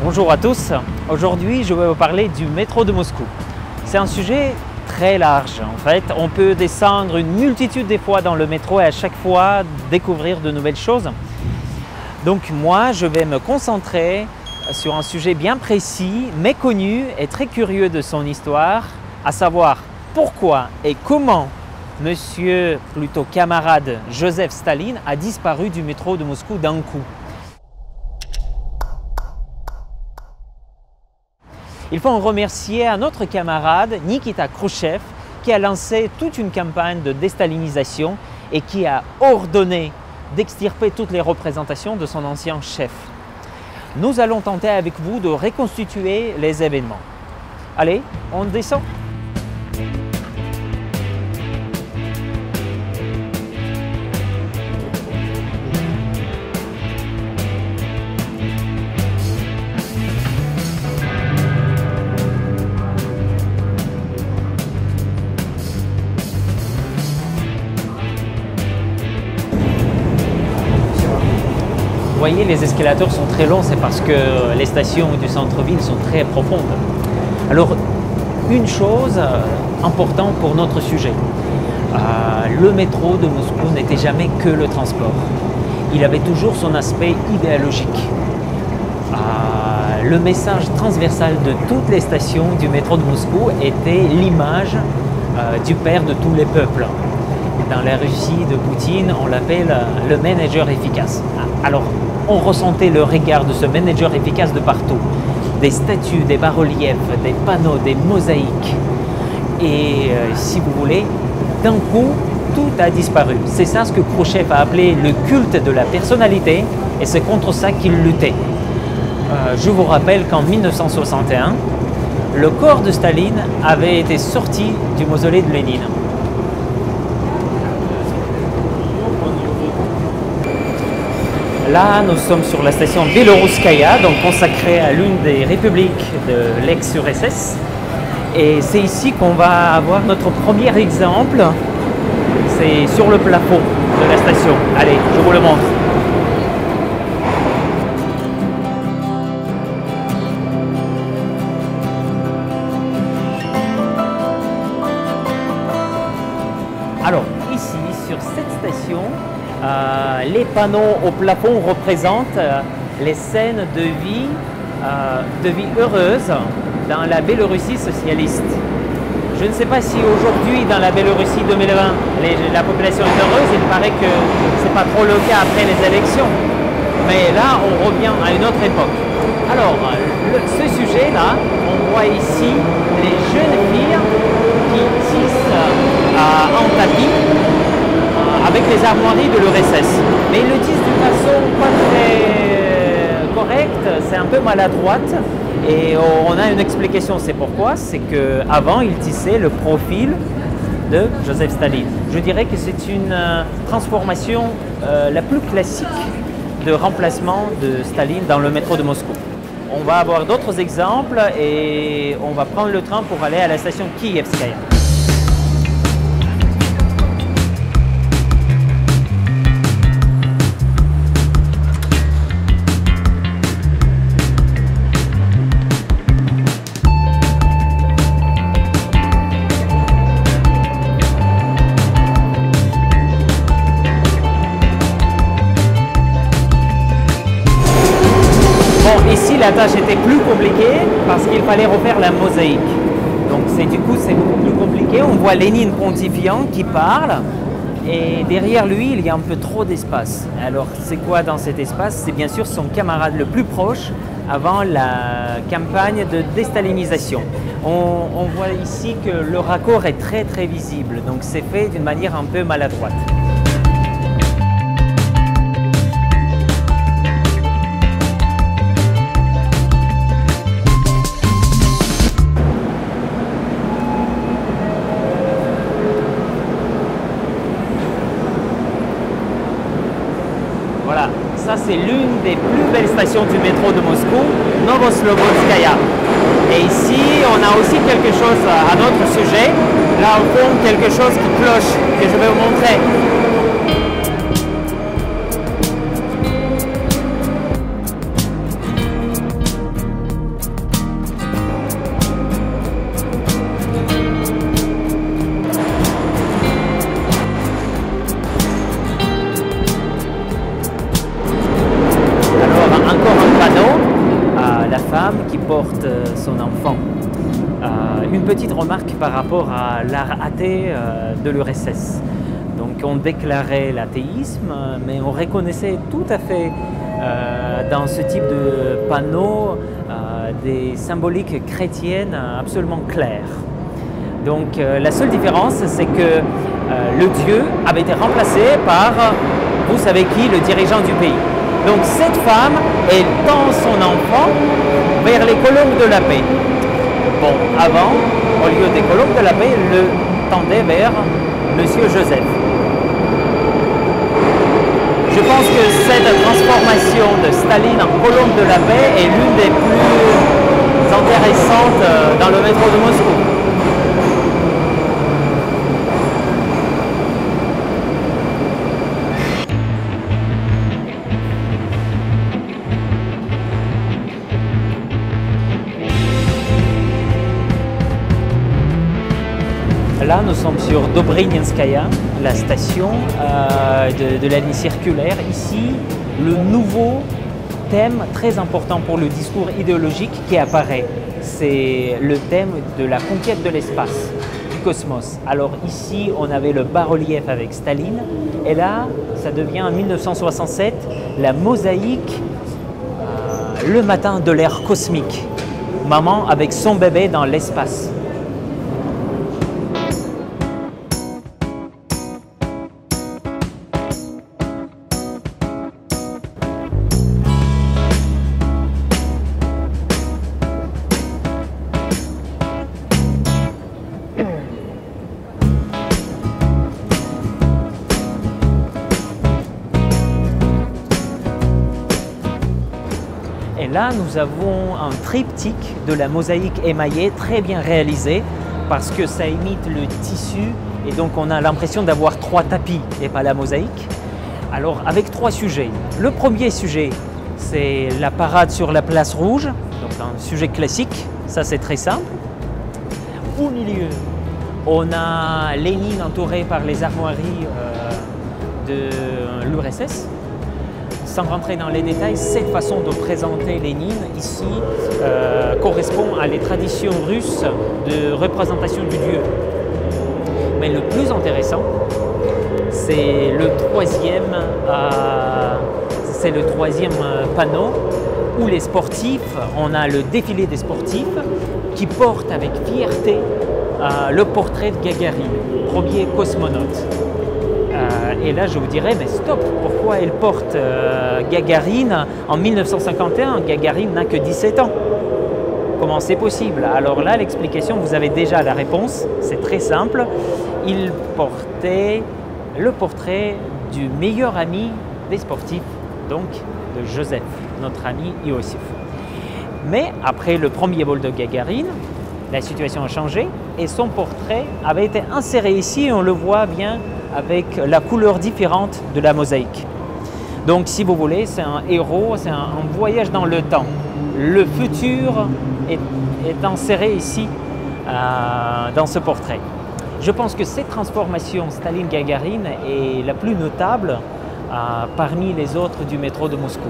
Bonjour à tous, aujourd'hui je vais vous parler du métro de Moscou. C'est un sujet très large en fait, on peut descendre une multitude de fois dans le métro et à chaque fois découvrir de nouvelles choses. Donc moi je vais me concentrer sur un sujet bien précis, méconnu et très curieux de son histoire, à savoir pourquoi et comment monsieur, plutôt camarade Joseph Staline a disparu du métro de Moscou d'un coup. Il faut en remercier un autre camarade, Nikita Khrouchtchev, qui a lancé toute une campagne de déstalinisation et qui a ordonné d'extirper toutes les représentations de son ancien chef. Nous allons tenter avec vous de reconstituer les événements. Allez, on descend. Vous voyez, les escalators sont très longs, c'est parce que les stations du centre-ville sont très profondes. Alors, une chose importante pour notre sujet, le métro de Moscou n'était jamais que le transport. Il avait toujours son aspect idéologique. Le message transversal de toutes les stations du métro de Moscou était l'image du père de tous les peuples. Dans la Russie de Poutine, on l'appelle le manager efficace. Alors, on ressentait le regard de ce manager efficace de partout. Des statues, des bas-reliefs, des panneaux, des mosaïques. Et si vous voulez, d'un coup, tout a disparu. C'est ça ce que Khrouchtchev a appelé le culte de la personnalité et c'est contre ça qu'il luttait. Je vous rappelle qu'en 1961, le corps de Staline avait été sorti du mausolée de Lénine. Là, nous sommes sur la station Belorouskaya, donc consacrée à l'une des républiques de l'ex-URSS. Et c'est ici qu'on va avoir notre premier exemple. C'est sur le plafond de la station. Allez, je vous le montre. Alors, ici, sur cette station, les panneaux au plafond représentent les scènes de vie heureuse dans la Biélorussie socialiste. Je ne sais pas si aujourd'hui, dans la Biélorussie 2020, la population est heureuse. Il paraît que ce n'est pas trop le cas après les élections. Mais là, on revient à une autre époque. Alors, ce sujet-là, on voit ici les jeunes filles qui tissent en tapis avec les armoiries de l'URSS. Mais ils le disent d'une façon pas très correcte, c'est un peu maladroite. Et on a une explication, c'est pourquoi. C'est qu'avant, ils tissaient le profil de Joseph Staline. Je dirais que c'est une transformation la plus classique de remplacement de Staline dans le métro de Moscou. On va avoir d'autres exemples et on va prendre le train pour aller à la station Kievskaya. Ici, la tâche était plus compliquée parce qu'il fallait refaire la mosaïque. Donc du coup, c'est beaucoup plus compliqué. On voit Lénine pontifiant qui parle et derrière lui, il y a un peu trop d'espace. Alors, c'est quoi dans cet espace? C'est bien sûr son camarade le plus proche avant la campagne de déstalinisation. On voit ici que le raccord est très très visible. Donc, c'est fait d'une manière un peu maladroite. Voilà, ça c'est l'une des plus belles stations du métro de Moscou, Novoslobodskaya. Et ici, on a aussi quelque chose à notre sujet. Là, au fond, quelque chose qui cloche, que je vais vous montrer. remarque par rapport à l'art athée de l'URSS. Donc on déclarait l'athéisme, mais on reconnaissait tout à fait dans ce type de panneau des symboliques chrétiennes absolument claires. Donc la seule différence, c'est que le dieu avait été remplacé par, vous savez qui, le dirigeant du pays. Donc cette femme, elle tend son enfant vers les colombes de la paix. Bon, avant, au lieu des colombes de la paix, elle le tendait vers Monsieur Joseph. Je pense que cette transformation de Staline en colombe de la paix est l'une des plus intéressantes dans le métro de Moscou. Là, nous sommes sur Dobrynenskaya, la station de la ligne circulaire. Ici, le nouveau thème très important pour le discours idéologique qui apparaît, c'est le thème de la conquête de l'espace, du cosmos. Alors ici, on avait le bas-relief avec Staline, et là, ça devient en 1967 la mosaïque, le matin de l'ère cosmique. Maman avec son bébé dans l'espace. Et là, nous avons un triptyque de la mosaïque émaillée très bien réalisé parce que ça imite le tissu et donc on a l'impression d'avoir 3 tapis et pas la mosaïque. Alors avec 3 sujets. Le premier sujet, c'est la parade sur la place rouge, donc un sujet classique, ça c'est très simple. Au milieu, on a Lénine entouré par les armoiries de l'URSS. Sans rentrer dans les détails, cette façon de présenter Lénine ici correspond à les traditions russes de représentation du dieu. Mais le plus intéressant, c'est le troisième panneau où les sportifs, on a le défilé des sportifs qui portent avec fierté le portrait de Gagarine, premier cosmonaute. Et là, je vous dirais, mais stop, pourquoi elle porte Gagarine en 1951? Gagarine n'a que 17 ans. Comment c'est possible? Alors là, l'explication, vous avez déjà la réponse, c'est très simple. Il portait le portrait du meilleur ami des sportifs, donc de Joseph, notre ami Iosif. Mais après le premier vol de Gagarine, la situation a changé et son portrait avait été inséré ici et on le voit bien avec la couleur différente de la mosaïque. Donc si vous voulez, c'est un héros, c'est un voyage dans le temps. Le futur est inséré ici dans ce portrait. Je pense que cette transformation Staline-Gagarine est la plus notable parmi les autres du métro de Moscou.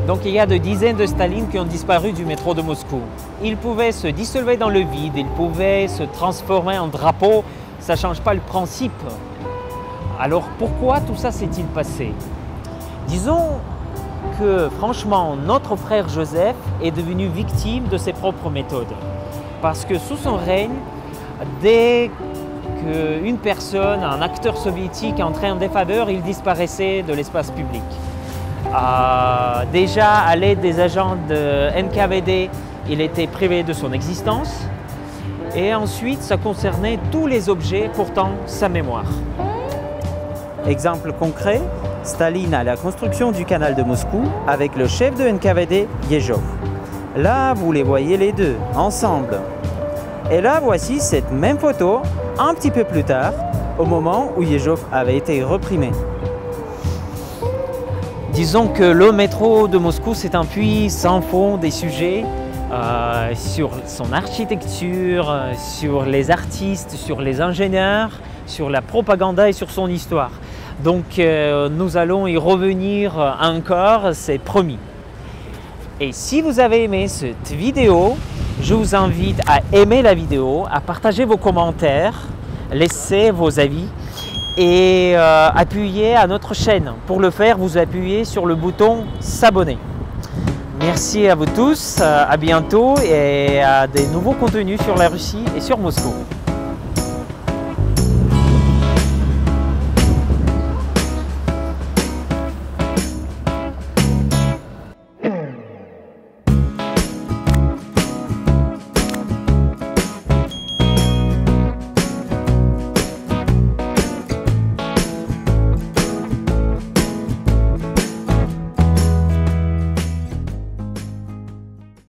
Donc il y a des dizaines de Staline qui ont disparu du métro de Moscou. Ils pouvaient se dissolver dans le vide, ils pouvaient se transformer en drapeau, ça ne change pas le principe. Alors pourquoi tout ça s'est-il passé? Disons que franchement, notre frère Joseph est devenu victime de ses propres méthodes. Parce que sous son règne, dès qu'une personne, un acteur soviétique entrait en défaveur, il disparaissait de l'espace public. Déjà à l'aide des agents de NKVD, il était privé de son existence et ensuite ça concernait tous les objets portant sa mémoire. Exemple concret, Staline à la construction du canal de Moscou avec le chef de NKVD, Yezhov. Là, vous les voyez les deux, ensemble. Et là, voici cette même photo, un petit peu plus tard, au moment où Yezhov avait été reprimé. Disons que le métro de Moscou, c'est un puits sans fond des sujets sur son architecture, sur les artistes, sur les ingénieurs, sur la propagande et sur son histoire. Donc nous allons y revenir encore, c'est promis. Et si vous avez aimé cette vidéo, je vous invite à aimer la vidéo, à partager vos commentaires, laisser vos avis et appuyer à notre chaîne. Pour le faire, vous appuyez sur le bouton s'abonner. Merci à vous tous, à bientôt et à des nouveaux contenus sur la Russie et sur Moscou.